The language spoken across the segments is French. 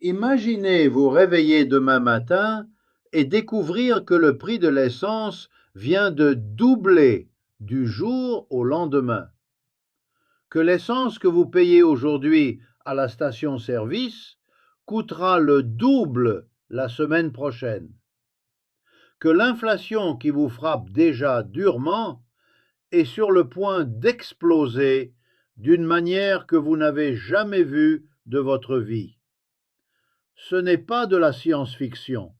Imaginez vous réveiller demain matin et découvrir que le prix de l'essence vient de doubler du jour au lendemain, que l'essence que vous payez aujourd'hui à la station-service coûtera le double la semaine prochaine, que l'inflation qui vous frappe déjà durement est sur le point d'exploser d'une manière que vous n'avez jamais vue de votre vie. Ce n'est pas de la science-fiction.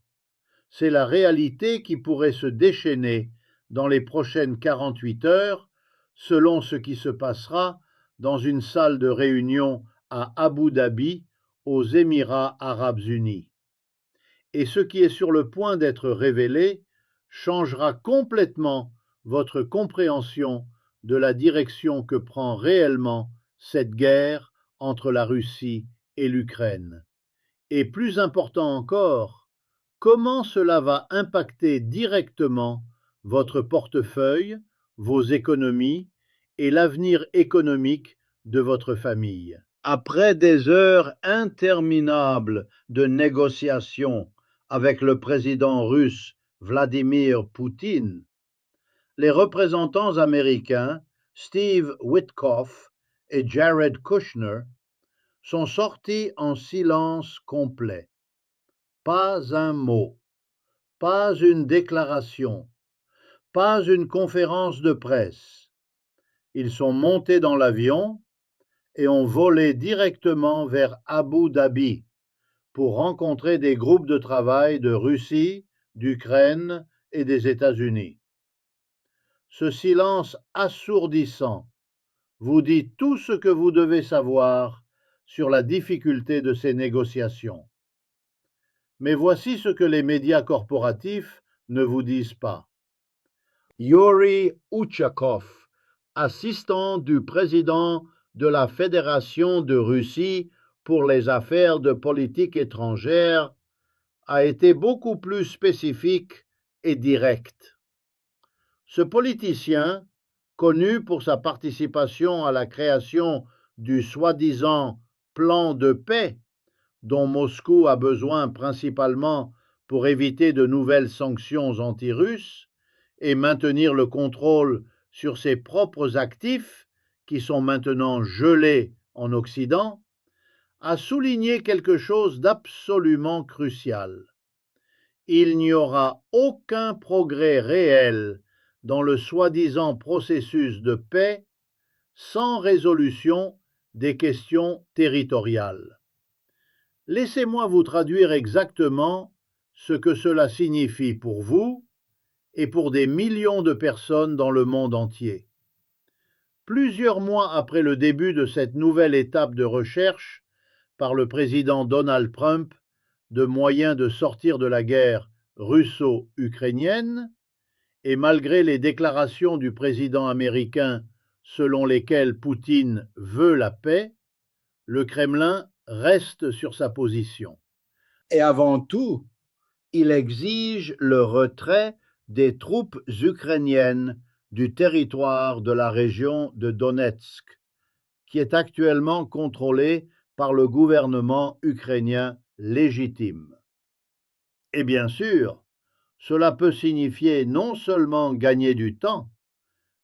C'est la réalité qui pourrait se déchaîner dans les prochaines 48 heures, selon ce qui se passera dans une salle de réunion à Abu Dhabi, aux Émirats arabes unis. Et ce qui est sur le point d'être révélé changera complètement votre compréhension de la direction que prend réellement cette guerre entre la Russie et l'Ukraine. Et plus important encore, comment cela va impacter directement votre portefeuille, vos économies et l'avenir économique de votre famille. Après des heures interminables de négociations avec le président russe Vladimir Poutine, les représentants américains Steve Witkoff et Jared Kushner sont sortis en silence complet. Pas un mot, pas une déclaration, pas une conférence de presse. Ils sont montés dans l'avion et ont volé directement vers Abu Dhabi pour rencontrer des groupes de travail de Russie, d'Ukraine et des États-Unis. Ce silence assourdissant vous dit tout ce que vous devez savoir sur la difficulté de ces négociations. Mais voici ce que les médias corporatifs ne vous disent pas. Yuri Uchakov, assistant du président de la Fédération de Russie pour les affaires de politique étrangère, a été beaucoup plus spécifique et direct. Ce politicien, connu pour sa participation à la création du soi-disant plan de paix dont Moscou a besoin principalement pour éviter de nouvelles sanctions anti-russes et maintenir le contrôle sur ses propres actifs, qui sont maintenant gelés en Occident, a souligné quelque chose d'absolument crucial. Il n'y aura aucun progrès réel dans le soi-disant processus de paix sans résolution des questions territoriales. Laissez-moi vous traduire exactement ce que cela signifie pour vous et pour des millions de personnes dans le monde entier. Plusieurs mois après le début de cette nouvelle étape de recherche par le président Donald Trump de moyens de sortir de la guerre russo-ukrainienne, et malgré les déclarations du président américain selon lesquelles Poutine veut la paix, le Kremlin reste sur sa position. Et avant tout, il exige le retrait des troupes ukrainiennes du territoire de la région de Donetsk, qui est actuellement contrôlée par le gouvernement ukrainien légitime. Et bien sûr, cela peut signifier non seulement gagner du temps,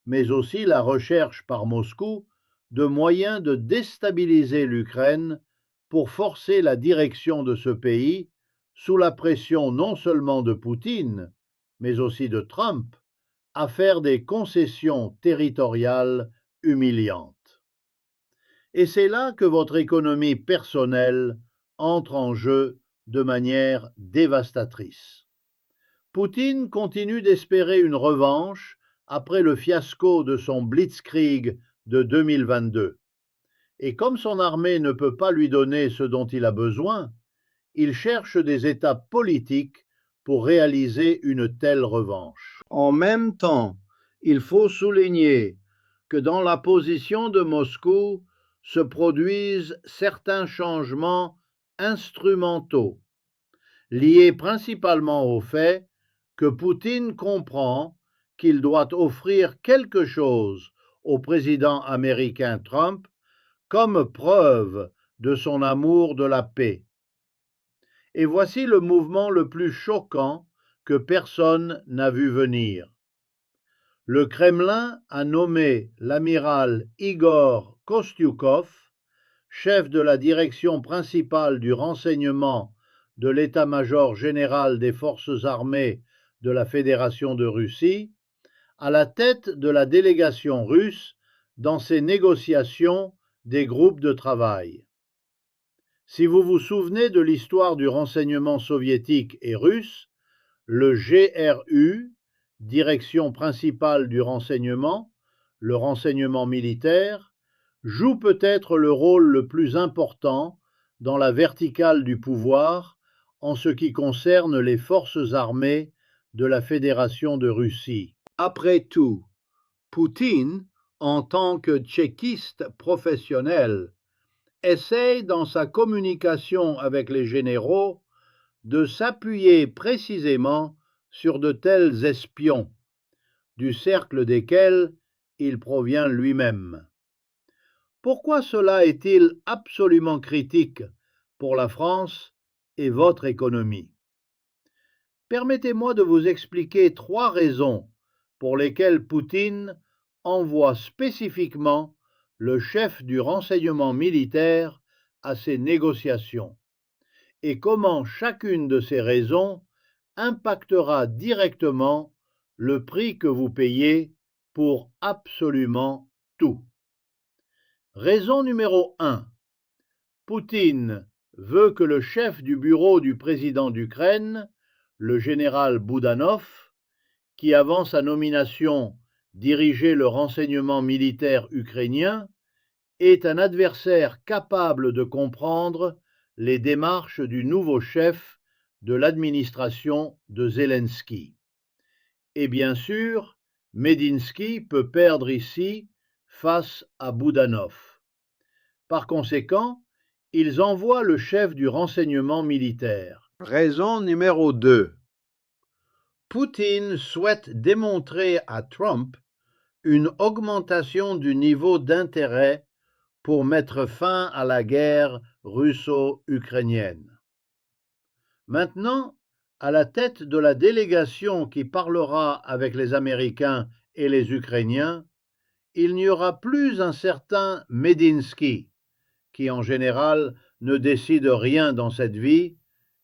mais aussi la recherche par Moscou de moyens de déstabiliser l'Ukraine pour forcer la direction de ce pays, sous la pression non seulement de Poutine, mais aussi de Trump, à faire des concessions territoriales humiliantes. Et c'est là que votre économie personnelle entre en jeu de manière dévastatrice. Poutine continue d'espérer une revanche après le fiasco de son blitzkrieg de 2022. Et comme son armée ne peut pas lui donner ce dont il a besoin, il cherche des étapes politiques pour réaliser une telle revanche. En même temps, il faut souligner que dans la position de Moscou se produisent certains changements instrumentaux, liés principalement au fait que Poutine comprend qu'il doit offrir quelque chose au président américain Trump comme preuve de son amour de la paix. Et voici le mouvement le plus choquant que personne n'a vu venir. Le Kremlin a nommé l'amiral Igor Kostyukov, chef de la direction principale du renseignement de l'état-major général des forces armées de la Fédération de Russie, à la tête de la délégation russe dans ces négociations des groupes de travail. Si vous vous souvenez de l'histoire du renseignement soviétique et russe, le GRU, direction principale du renseignement, le renseignement militaire, joue peut-être le rôle le plus important dans la verticale du pouvoir en ce qui concerne les forces armées de la Fédération de Russie. Après tout, Poutine, en tant que tchéquiste professionnel, essaye dans sa communication avec les généraux de s'appuyer précisément sur de tels espions, du cercle desquels il provient lui-même. Pourquoi cela est-il absolument critique pour la France et votre économie? Permettez-moi de vous expliquer 3 raisons pour lesquelles Poutine envoie spécifiquement le chef du renseignement militaire à ces négociations, et comment chacune de ces raisons impactera directement le prix que vous payez pour absolument tout. Raison numéro 1. Poutine veut que le chef du bureau du président d'Ukraine, le général Boudanov, qui avant sa nomination dirigeait le renseignement militaire ukrainien, est un adversaire capable de comprendre les démarches du nouveau chef de l'administration de Zelensky. Et bien sûr, Medinsky peut perdre ici face à Boudanov. Par conséquent, ils envoient le chef du renseignement militaire. Raison numéro 2. Poutine souhaite démontrer à Trump une augmentation du niveau d'intérêt pour mettre fin à la guerre russo-ukrainienne. Maintenant, à la tête de la délégation qui parlera avec les Américains et les Ukrainiens, il n'y aura plus un certain Medinsky, qui en général ne décide rien dans cette vie,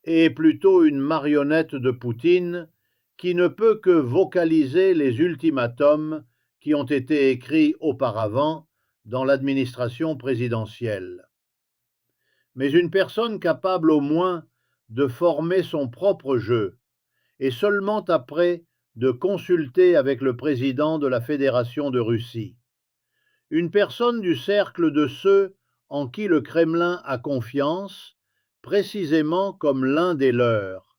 et est plutôt une marionnette de Poutine qui ne peut que vocaliser les ultimatums qui ont été écrits auparavant dans l'administration présidentielle. Mais une personne capable au moins de former son propre jeu, et seulement après de consulter avec le président de la Fédération de Russie. Une personne du cercle de ceux en qui le Kremlin a confiance, précisément comme l'un des leurs,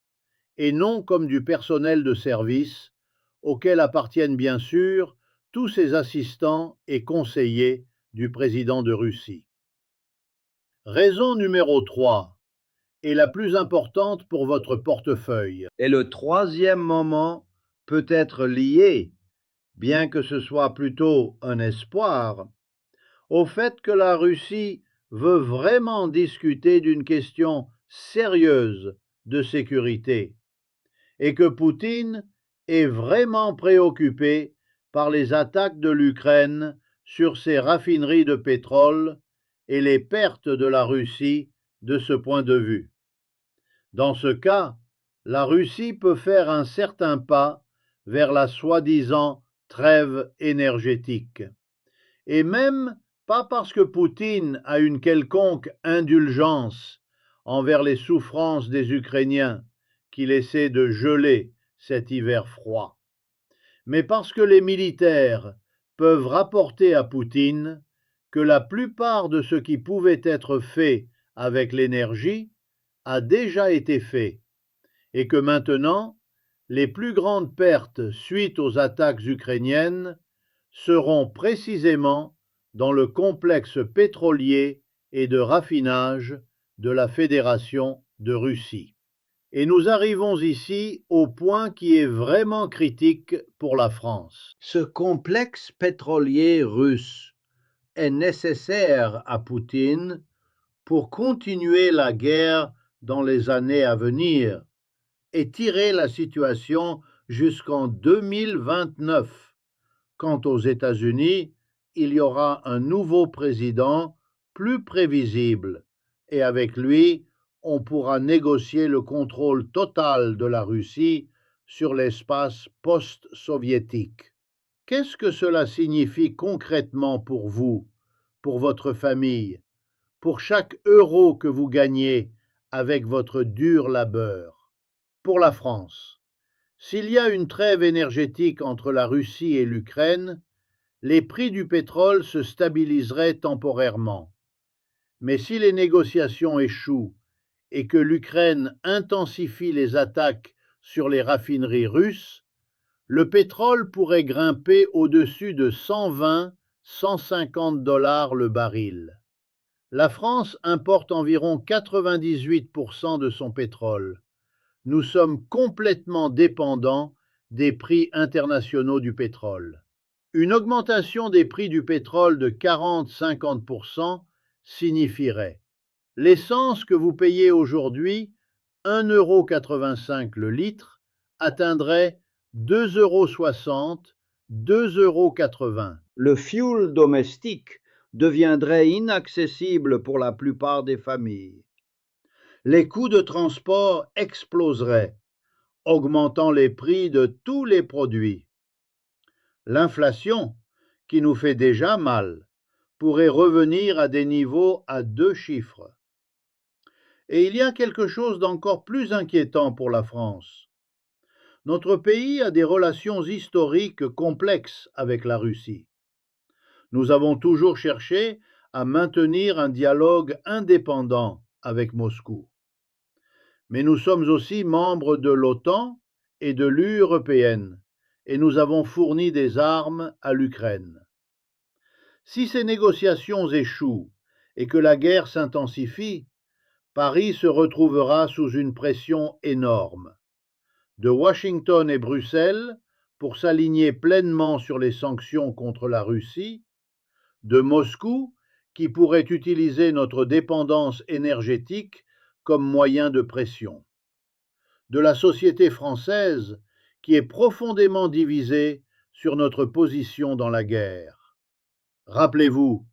et non comme du personnel de service, auquel appartiennent bien sûr tous ses assistants et conseillers du président de Russie. Raison numéro 3, et la plus importante pour votre portefeuille. Et le troisième moment peut être lié, bien que ce soit plutôt un espoir, au fait que la Russie veut vraiment discuter d'une question sérieuse de sécurité, et que Poutine est vraiment préoccupé par les attaques de l'Ukraine sur ses raffineries de pétrole et les pertes de la Russie de ce point de vue. Dans ce cas, la Russie peut faire un certain pas vers la soi-disant trêve énergétique. Et même pas parce que Poutine a une quelconque indulgence envers les souffrances des Ukrainiens qu'il essaie de geler cet hiver froid, mais parce que les militaires peuvent rapporter à Poutine que la plupart de ce qui pouvait être fait avec l'énergie a déjà été fait, et que maintenant, les plus grandes pertes suite aux attaques ukrainiennes seront précisément dans le complexe pétrolier et de raffinage de la Fédération de Russie. Et nous arrivons ici au point qui est vraiment critique pour la France. Ce complexe pétrolier russe est nécessaire à Poutine pour continuer la guerre dans les années à venir et tirer la situation jusqu'en 2029, quand aux États-Unis, il y aura un nouveau président plus prévisible et avec lui, on pourra négocier le contrôle total de la Russie sur l'espace post-soviétique. Qu'est-ce que cela signifie concrètement pour vous, pour votre famille, pour chaque euro que vous gagnez avec votre dur labeur? Pour la France, s'il y a une trêve énergétique entre la Russie et l'Ukraine, les prix du pétrole se stabiliseraient temporairement. Mais si les négociations échouent et que l'Ukraine intensifie les attaques sur les raffineries russes, le pétrole pourrait grimper au-dessus de 120-150 dollars le baril. La France importe environ 98% de son pétrole. Nous sommes complètement dépendants des prix internationaux du pétrole. Une augmentation des prix du pétrole de 40-50% signifierait l'essence que vous payez aujourd'hui, 1,85 € le litre, atteindrait 2,60 €, 2,80 €. Le fioul domestique deviendrait inaccessible pour la plupart des familles. Les coûts de transport exploseraient, augmentant les prix de tous les produits. L'inflation, qui nous fait déjà mal, pourrait revenir à des niveaux à 2 chiffres. Et il y a quelque chose d'encore plus inquiétant pour la France. Notre pays a des relations historiques complexes avec la Russie. Nous avons toujours cherché à maintenir un dialogue indépendant avec Moscou. Mais nous sommes aussi membres de l'OTAN et de l'Union européenne, et nous avons fourni des armes à l'Ukraine. Si ces négociations échouent et que la guerre s'intensifie, Paris se retrouvera sous une pression énorme. De Washington et Bruxelles pour s'aligner pleinement sur les sanctions contre la Russie, de Moscou qui pourrait utiliser notre dépendance énergétique comme moyen de pression, de la société française qui est profondément divisée sur notre position dans la guerre. Rappelez-vous,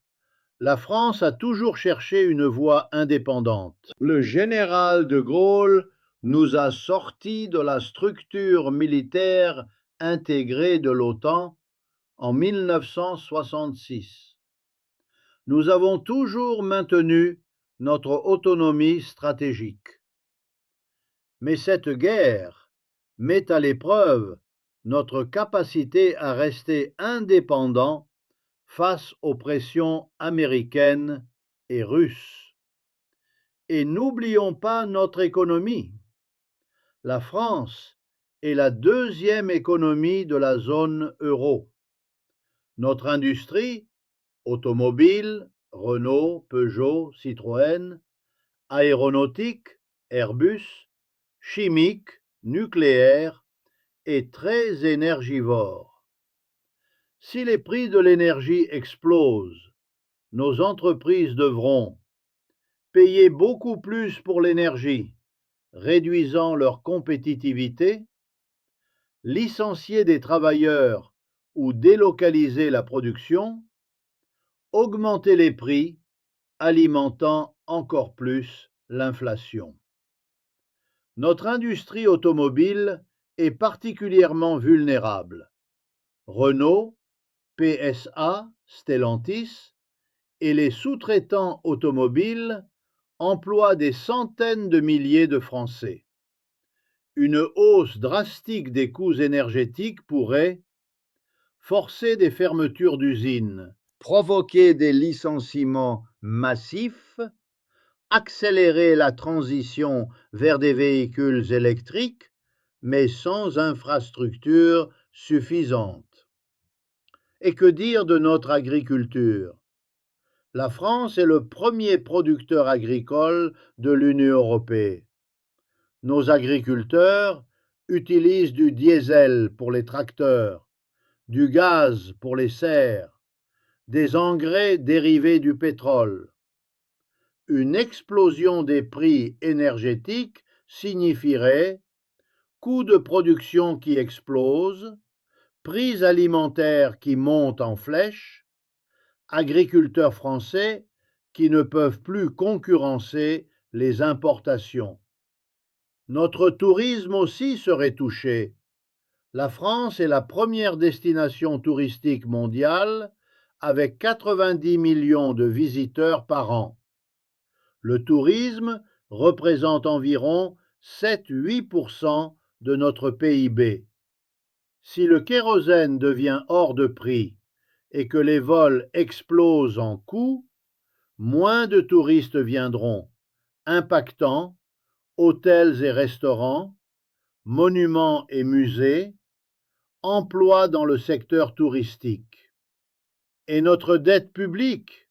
la France a toujours cherché une voie indépendante. Le général de Gaulle nous a sortis de la structure militaire intégrée de l'OTAN en 1966. Nous avons toujours maintenu notre autonomie stratégique. Mais cette guerre met à l'épreuve notre capacité à rester indépendants face aux pressions américaines et russes. Et n'oublions pas notre économie. La France est la deuxième économie de la zone euro. Notre industrie, automobile, Renault, Peugeot, Citroën, aéronautique, Airbus, chimique, nucléaire, est très énergivore. Si les prix de l'énergie explosent, nos entreprises devront payer beaucoup plus pour l'énergie, réduisant leur compétitivité, licencier des travailleurs ou délocaliser la production, augmenter les prix, alimentant encore plus l'inflation. Notre industrie automobile est particulièrement vulnérable. Renault, PSA, Stellantis et les sous-traitants automobiles emploient des centaines de milliers de Français. Une hausse drastique des coûts énergétiques pourrait forcer des fermetures d'usines, provoquer des licenciements massifs, accélérer la transition vers des véhicules électriques, mais sans infrastructures suffisantes. Et que dire de notre agriculture? La France est le premier producteur agricole de l'Union européenne. Nos agriculteurs utilisent du diesel pour les tracteurs, du gaz pour les serres, des engrais dérivés du pétrole. Une explosion des prix énergétiques signifierait coûts de production qui explosent, prix alimentaires qui montent en flèche, agriculteurs français qui ne peuvent plus concurrencer les importations. Notre tourisme aussi serait touché. La France est la première destination touristique mondiale avec 90 millions de visiteurs par an. Le tourisme représente environ 7-8% de notre PIB. Si le kérosène devient hors de prix et que les vols explosent en coût, moins de touristes viendront, impactant hôtels et restaurants, monuments et musées, emplois dans le secteur touristique. Et notre dette publique?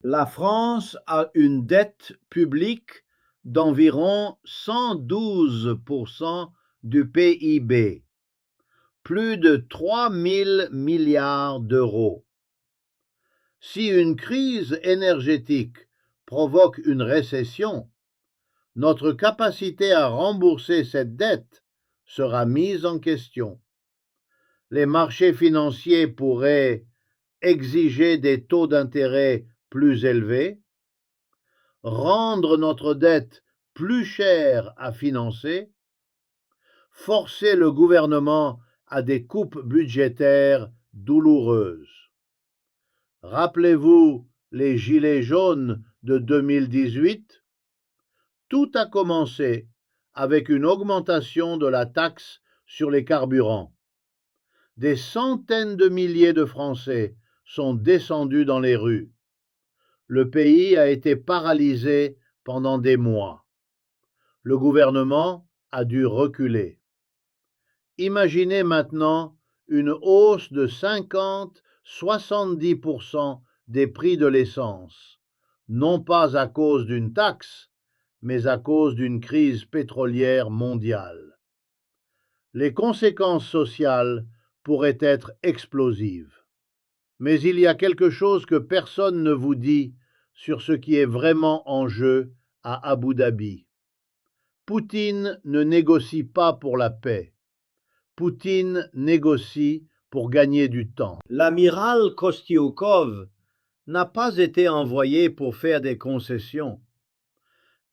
La France a une dette publique d'environ 112% du PIB, plus de 3 000 milliards d'euros. Si une crise énergétique provoque une récession, notre capacité à rembourser cette dette sera mise en question. Les marchés financiers pourraient exiger des taux d'intérêt plus élevés, rendre notre dette plus chère à financer, forcer le gouvernement à des coupes budgétaires douloureuses. Rappelez-vous les Gilets jaunes de 2018? Tout a commencé avec une augmentation de la taxe sur les carburants. Des centaines de milliers de Français sont descendus dans les rues. Le pays a été paralysé pendant des mois. Le gouvernement a dû reculer. Imaginez maintenant une hausse de 50-70% des prix de l'essence, non pas à cause d'une taxe, mais à cause d'une crise pétrolière mondiale. Les conséquences sociales pourraient être explosives. Mais il y a quelque chose que personne ne vous dit sur ce qui est vraiment en jeu à Abu Dhabi. Poutine ne négocie pas pour la paix. Poutine négocie pour gagner du temps. L'amiral Kostyukov n'a pas été envoyé pour faire des concessions.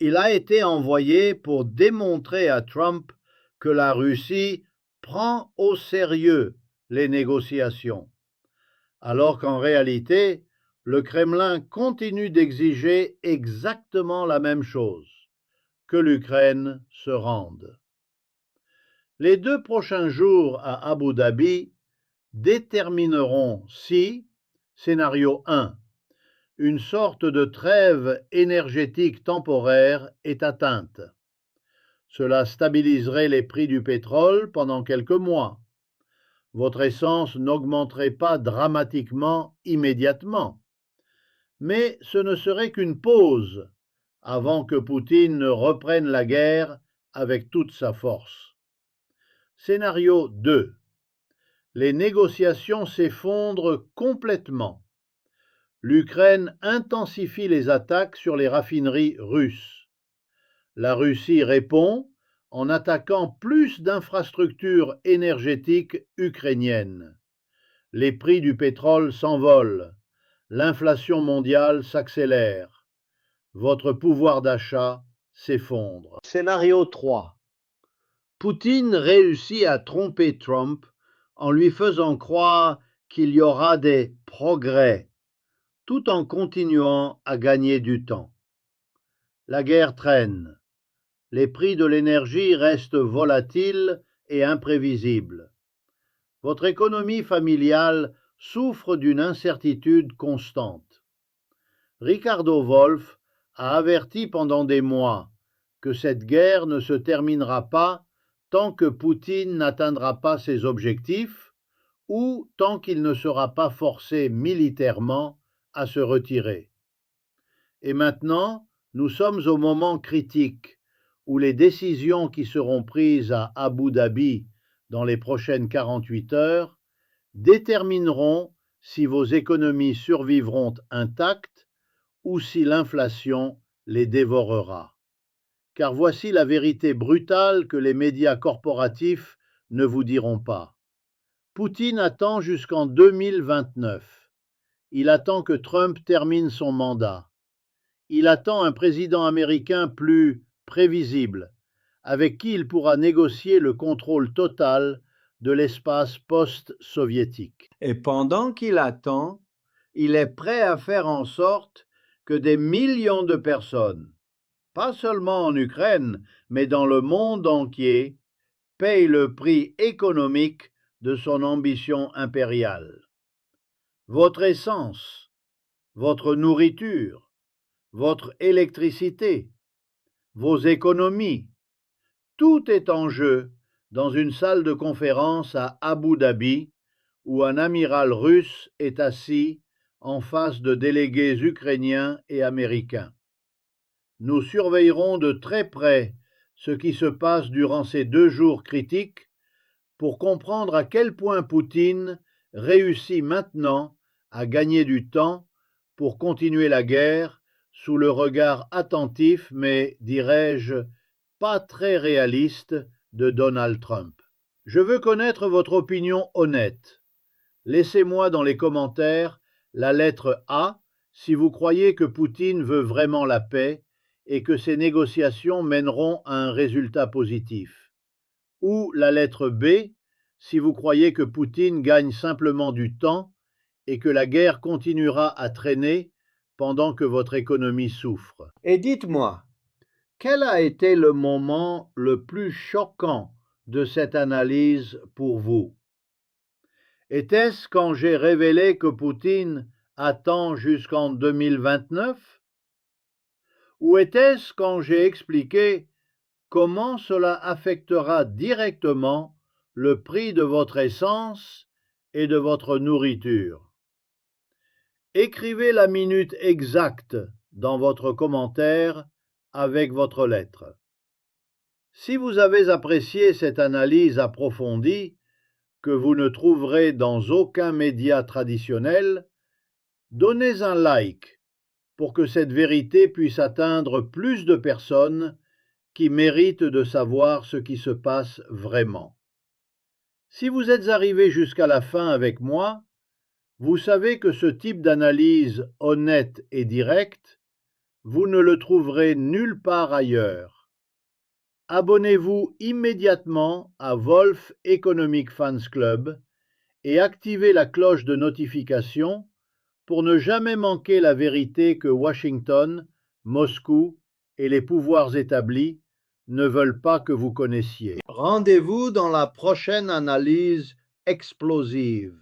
Il a été envoyé pour démontrer à Trump que la Russie prend au sérieux les négociations, alors qu'en réalité, le Kremlin continue d'exiger exactement la même chose, que l'Ukraine se rende. Les 2 prochains jours à Abu Dhabi détermineront si, scénario 1, une sorte de trêve énergétique temporaire est atteinte. Cela stabiliserait les prix du pétrole pendant quelques mois. Votre essence n'augmenterait pas dramatiquement immédiatement. Mais ce ne serait qu'une pause avant que Poutine ne reprenne la guerre avec toute sa force. Scénario 2. Les négociations s'effondrent complètement. L'Ukraine intensifie les attaques sur les raffineries russes. La Russie répond en attaquant plus d'infrastructures énergétiques ukrainiennes. Les prix du pétrole s'envolent. L'inflation mondiale s'accélère. Votre pouvoir d'achat s'effondre. Scénario 3. Poutine réussit à tromper Trump en lui faisant croire qu'il y aura des progrès, tout en continuant à gagner du temps. La guerre traîne. Les prix de l'énergie restent volatiles et imprévisibles. Votre économie familiale souffre d'une incertitude constante. Ricardo Wolf a averti pendant des mois que cette guerre ne se terminera pas tant que Poutine n'atteindra pas ses objectifs ou tant qu'il ne sera pas forcé militairement à se retirer. Et maintenant, nous sommes au moment critique où les décisions qui seront prises à Abu Dhabi dans les prochaines 48 heures détermineront si vos économies survivront intactes ou si l'inflation les dévorera. Car voici la vérité brutale que les médias corporatifs ne vous diront pas. Poutine attend jusqu'en 2029. Il attend que Trump termine son mandat. Il attend un président américain plus prévisible, avec qui il pourra négocier le contrôle total de l'espace post-soviétique. Et pendant qu'il attend, il est prêt à faire en sorte que des millions de personnes, pas seulement en Ukraine, mais dans le monde entier, payent le prix économique de son ambition impériale. Votre essence, votre nourriture, votre électricité, vos économies, tout est en jeu dans une salle de conférence à Abu Dhabi où un amiral russe est assis en face de délégués ukrainiens et américains. Nous surveillerons de très près ce qui se passe durant ces 2 jours critiques pour comprendre à quel point Poutine réussit maintenant à gagner du temps pour continuer la guerre sous le regard attentif, mais, dirais-je, pas très réaliste de Donald Trump. Je veux connaître votre opinion honnête. Laissez-moi dans les commentaires la lettre A si vous croyez que Poutine veut vraiment la paix et que ces négociations mèneront à un résultat positif. Ou la lettre B si vous croyez que Poutine gagne simplement du temps et que la guerre continuera à traîner pendant que votre économie souffre. Et dites-moi, quel a été le moment le plus choquant de cette analyse pour vous? Était-ce quand j'ai révélé que Poutine attend jusqu'en 2029? Ou était-ce quand j'ai expliqué comment cela affectera directement le prix de votre essence et de votre nourriture? Écrivez la minute exacte dans votre commentaire avec votre lettre. Si vous avez apprécié cette analyse approfondie, que vous ne trouverez dans aucun média traditionnel, donnez un like pour que cette vérité puisse atteindre plus de personnes qui méritent de savoir ce qui se passe vraiment. Si vous êtes arrivé jusqu'à la fin avec moi, vous savez que ce type d'analyse honnête et directe, vous ne le trouverez nulle part ailleurs. Abonnez-vous immédiatement à Wolf Economic Fans Club et activez la cloche de notification pour ne jamais manquer la vérité que Washington, Moscou et les pouvoirs établis ne veulent pas que vous connaissiez. Rendez-vous dans la prochaine analyse explosive,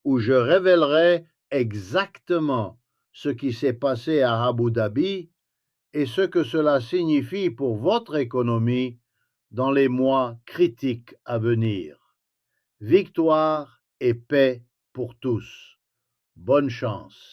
où je révélerai exactement ce qui s'est passé à Abu Dhabi et ce que cela signifie pour votre économie dans les mois critiques à venir. Victoire et paix pour tous. Bonne chance.